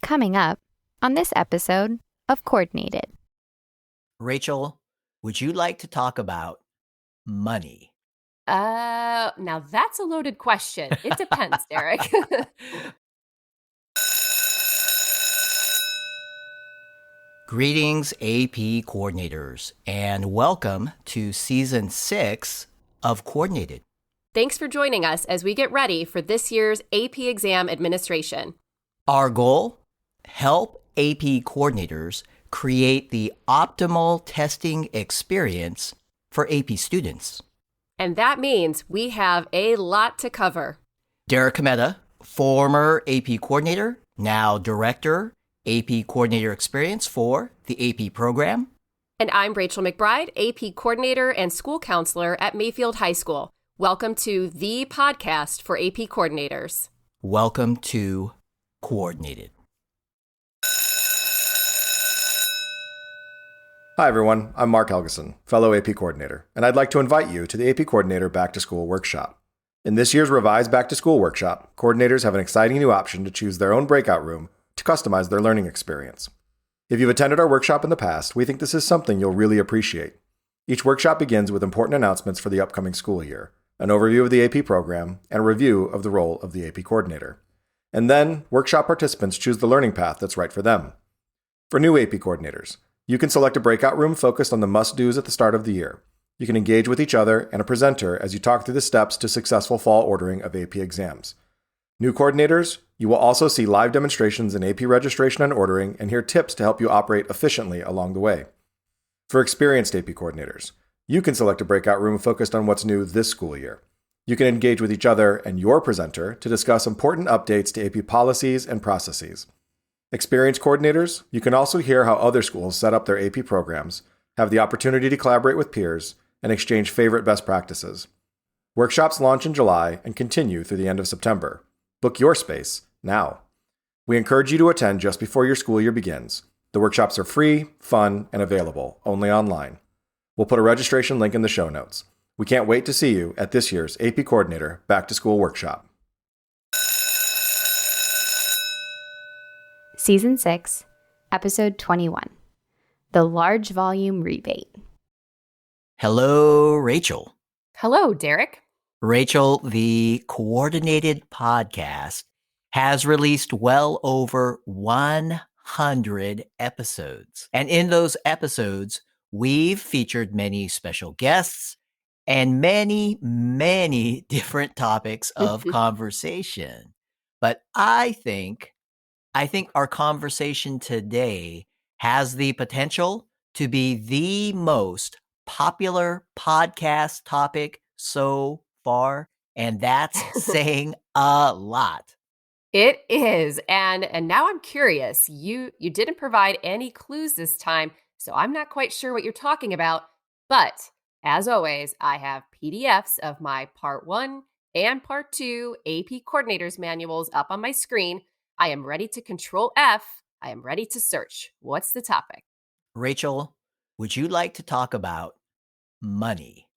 Coming up on this episode of Coordinated. Rachel, would you like to talk about money? Now that's a loaded question. It depends, Derek. Greetings, AP coordinators, and welcome to Season 6 of Coordinated. Thanks for joining us as we get ready for this year's AP exam administration. Our goal? Help AP coordinators create the optimal testing experience for AP students. And that means we have a lot to cover. Derek Cometa, former AP coordinator, now director, AP coordinator experience for the AP program. And I'm Rachel McBride, AP coordinator and school counselor at Mayfield High School. Welcome to the podcast for AP coordinators. Welcome to Coordinated. Hi everyone, I'm Mark Helgeson, fellow AP coordinator, and I'd like to invite you to the AP Coordinator Back to School Workshop. In this year's revised Back to School Workshop, coordinators have an exciting new option to choose their own breakout room to customize their learning experience. If you've attended our workshop in the past, we think this is something you'll really appreciate. Each workshop begins with important announcements for the upcoming school year, an overview of the AP program, and a review of the role of the AP coordinator. And then, workshop participants choose the learning path that's right for them. For new AP coordinators, you can select a breakout room focused on the must-dos at the start of the year. You can engage with each other and a presenter as you talk through the steps to successful fall ordering of AP exams. New coordinators, you will also see live demonstrations in AP registration and ordering and hear tips to help you operate efficiently along the way. For experienced AP coordinators, you can select a breakout room focused on what's new this school year. You can engage with each other and your presenter to discuss important updates to AP policies and processes. Experienced coordinators, you can also hear how other schools set up their AP programs, have the opportunity to collaborate with peers, and exchange favorite best practices. Workshops launch in July and continue through the end of September. Book your space now. We encourage you to attend just before your school year begins. The workshops are free, fun, and available, only online. We'll put a registration link in the show notes. We can't wait to see you at this year's AP Coordinator Back to School Workshop. Season 6, Episode 21, The Large-Volume Rebate. Hello, Rachel. Hello, Derek. Rachel, the Coordinated podcast has released well over 100 episodes. And in those episodes, we've featured many special guests and many, many different topics of conversation. But I think our conversation today has the potential to be the most popular podcast topic so far, and that's saying a lot. It is. And now I'm curious. You didn't provide any clues this time, so I'm not quite sure what you're talking about. But as always, I have PDFs of my Part 1 and Part 2 AP Coordinators manuals up on my screen. I am ready to Control F. I am ready to search. What's the topic? Rachel, would you like to talk about money?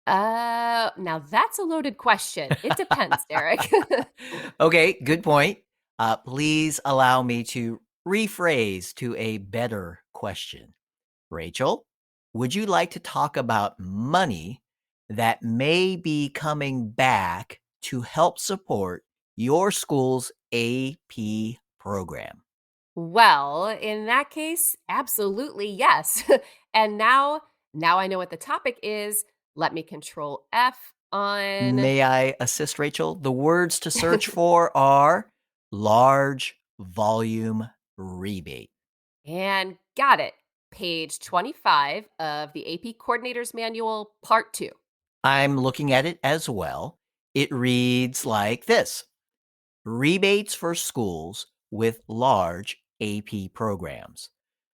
Now that's a loaded question. It depends, Derek. Okay, good point. Please allow me to rephrase to a better question. Rachel, would you like to talk about money that may be coming back to help support your school's AP program? Well, in that case, absolutely yes. And now I know what the topic is. Let me Control F on... May I assist, Rachel? The words to search for are Large Volume Rebate. And got it. Page 25 of the AP Coordinators Manual, Part 2. I'm looking at it as well. It reads like this. Rebates for schools with large AP programs.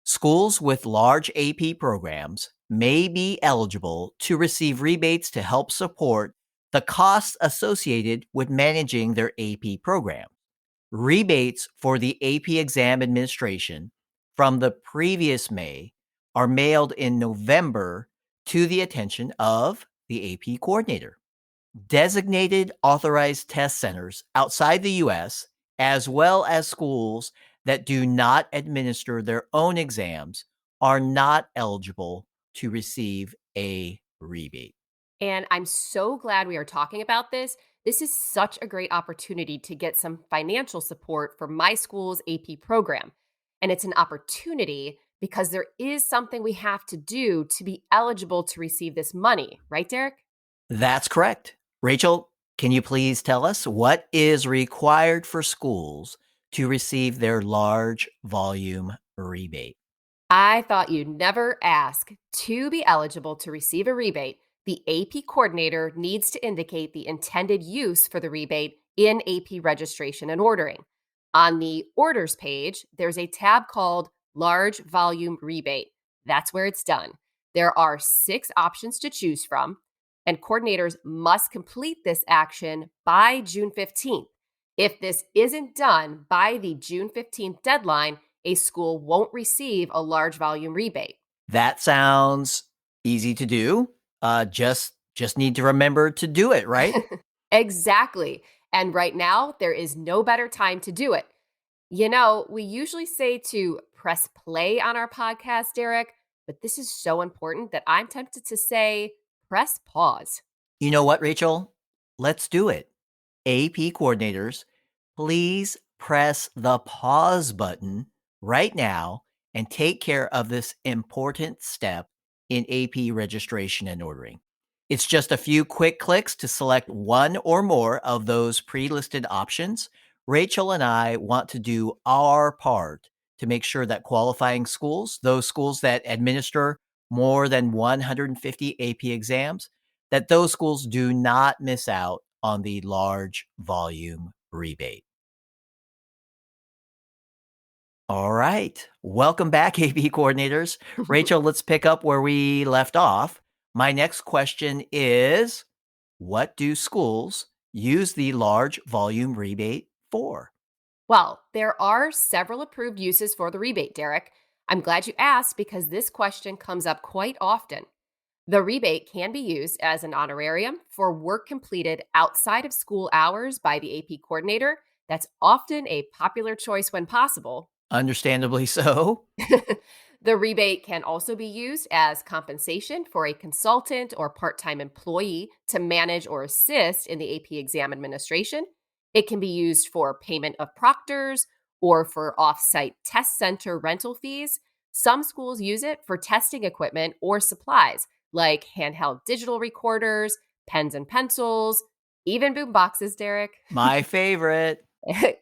Schools with large AP programs may be eligible to receive rebates to help support the costs associated with managing their AP program. Rebates for the AP exam administration from the previous May are mailed in November to the attention of the AP coordinator. Designated authorized test centers outside the U.S., as well as schools that do not administer their own exams are not eligible to receive a rebate. And I'm so glad we are talking about this. This is such a great opportunity to get some financial support for my school's AP program. And it's an opportunity because there is something we have to do to be eligible to receive this money, right, Derek? That's correct. Rachel, can you please tell us what is required for schools to receive their large volume rebate? I thought you'd never ask. To be eligible to receive a rebate, the AP coordinator needs to indicate the intended use for the rebate in AP registration and ordering. On the orders page, there's a tab called Large Volume Rebate. That's where it's done. There are 6 options to choose from, and coordinators must complete this action by June 15th. If this isn't done by the June 15th deadline, a school won't receive a large volume rebate. That sounds easy to do. Just need to remember to do it, right? Exactly. And right now, there is no better time to do it. You know, we usually say to press play on our podcast, Derek, but this is so important that I'm tempted to say press pause. You know what, Rachel? Let's do it. AP coordinators, please press the pause button right now and take care of this important step in AP registration and ordering. It's just a few quick clicks to select one or more of those pre-listed options. Rachel and I want to do our part to make sure that qualifying schools, those schools that administer more than 150 AP exams, that those schools do not miss out on the large volume rebate. All right. Welcome back, AP coordinators. Rachel, let's pick up where we left off. My next question is, what do schools use the large volume rebate for? Well, there are several approved uses for the rebate, Derek. I'm glad you asked because this question comes up quite often. The rebate can be used as an honorarium for work completed outside of school hours by the AP coordinator. That's often a popular choice when possible. Understandably so. The rebate can also be used as compensation for a consultant or part time employee to manage or assist in the AP exam administration. It can be used for payment of proctors or for off site test center rental fees. Some schools use it for testing equipment or supplies like handheld digital recorders, pens and pencils, even boom boxes, Derek. My favorite.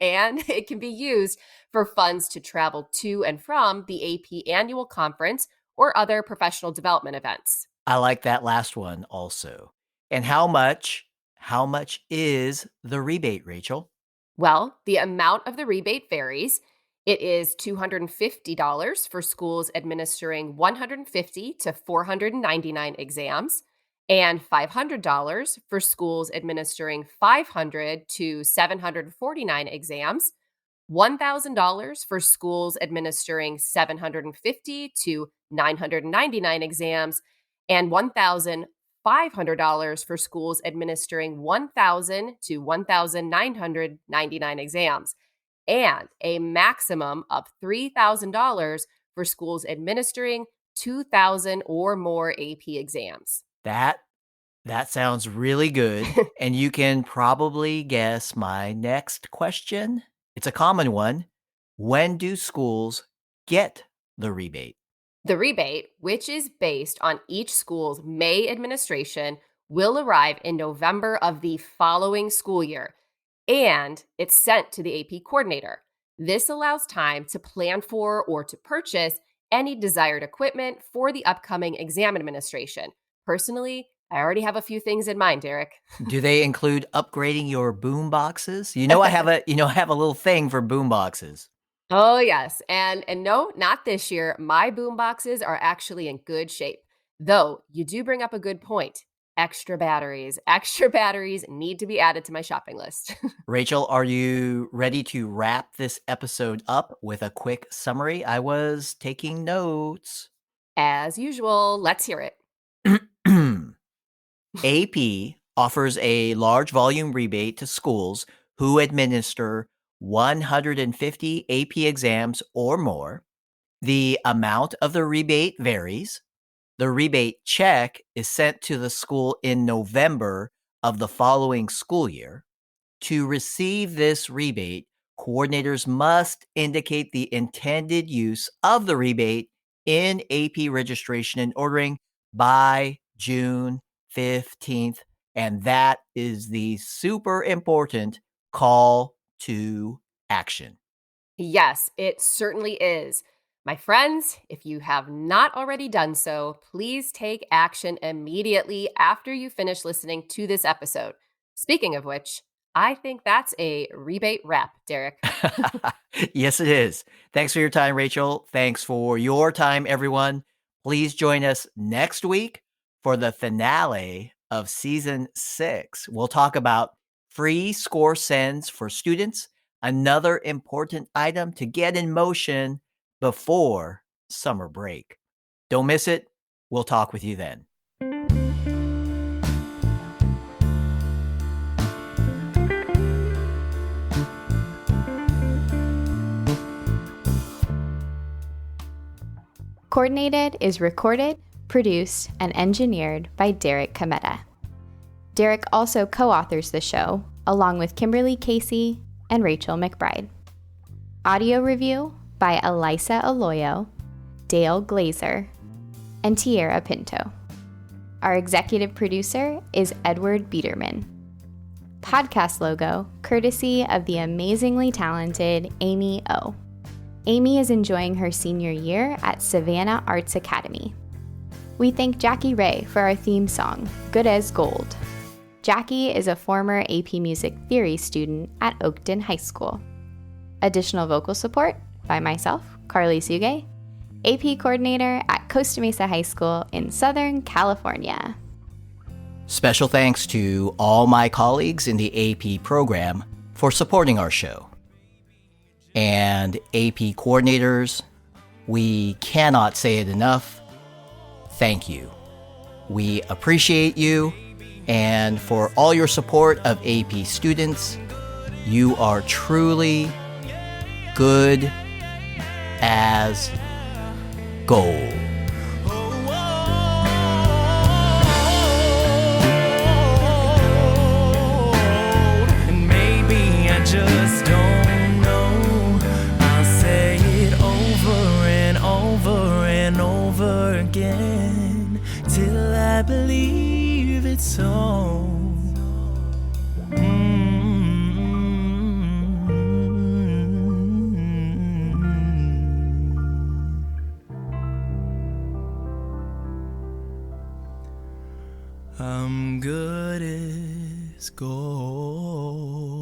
And it can be used for funds to travel to and from the AP annual conference or other professional development events. I like that last one also. And how much is the rebate, Rachel? Well, the amount of the rebate varies. It is $250 for schools administering 150 to 499 exams, and $500 for schools administering 500 to 749 exams, $1,000 for schools administering 750 to 999 exams, and $1,500 for schools administering 1,000 to 1,999 exams, and a maximum of $3,000 for schools administering 2,000 or more AP exams. That sounds really good. And you can probably guess my next question. It's a common one. When do schools get the rebate? The rebate, which is based on each school's May administration, will arrive in November of the following school year, and it's sent to the AP coordinator. This allows time to plan for or to purchase any desired equipment for the upcoming exam administration. Personally, I already have a few things in mind, Derek. Do they include upgrading your boom boxes? I have a little thing for boom boxes. Oh, yes. And no, not this year. My boom boxes are actually in good shape. Though you do bring up a good point. Extra batteries. Extra batteries need to be added to my shopping list. Rachel, are you ready to wrap this episode up with a quick summary? I was taking notes. As usual, let's hear it. AP offers a large volume rebate to schools who administer 150 AP exams or more. The amount of the rebate varies. The rebate check is sent to the school in November of the following school year. To receive this rebate, coordinators must indicate the intended use of the rebate in AP registration and ordering by June 15th. And that is the super important call to action. Yes, it certainly is. My friends, if you have not already done so, please take action immediately after you finish listening to this episode. Speaking of which, I think that's a rebate wrap, Derek. Yes, it is. Thanks for your time, Rachel. Thanks for your time, everyone. Please join us next week for the finale of season 6. We'll talk about free score sends for students, another important item to get in motion before summer break. Don't miss it. We'll talk with you then. Coordinated is recorded, produced, and engineered by Derek Cometa. Derek also co-authors the show, along with Kimberly Casey and Rachel McBride. Audio review by Elisa Aloyo, Dale Glazer, and Tierra Pinto. Our executive producer is Edward Biederman. Podcast logo, courtesy of the amazingly talented Amy O. Amy is enjoying her senior year at Savannah Arts Academy. We thank Jackie Ray for our theme song, Good as Gold. Jackie is a former AP Music Theory student at Oakton High School. Additional vocal support by myself, Carly Suge, AP Coordinator at Costa Mesa High School in Southern California. Special thanks to all my colleagues in the AP program for supporting our show. And AP coordinators, we cannot say it enough. Thank you. We appreciate you. And for all your support of AP students, you are truly good as gold. And maybe I just don't know. I'll say it over and over and over again till I believe it's so. I'm good as gold.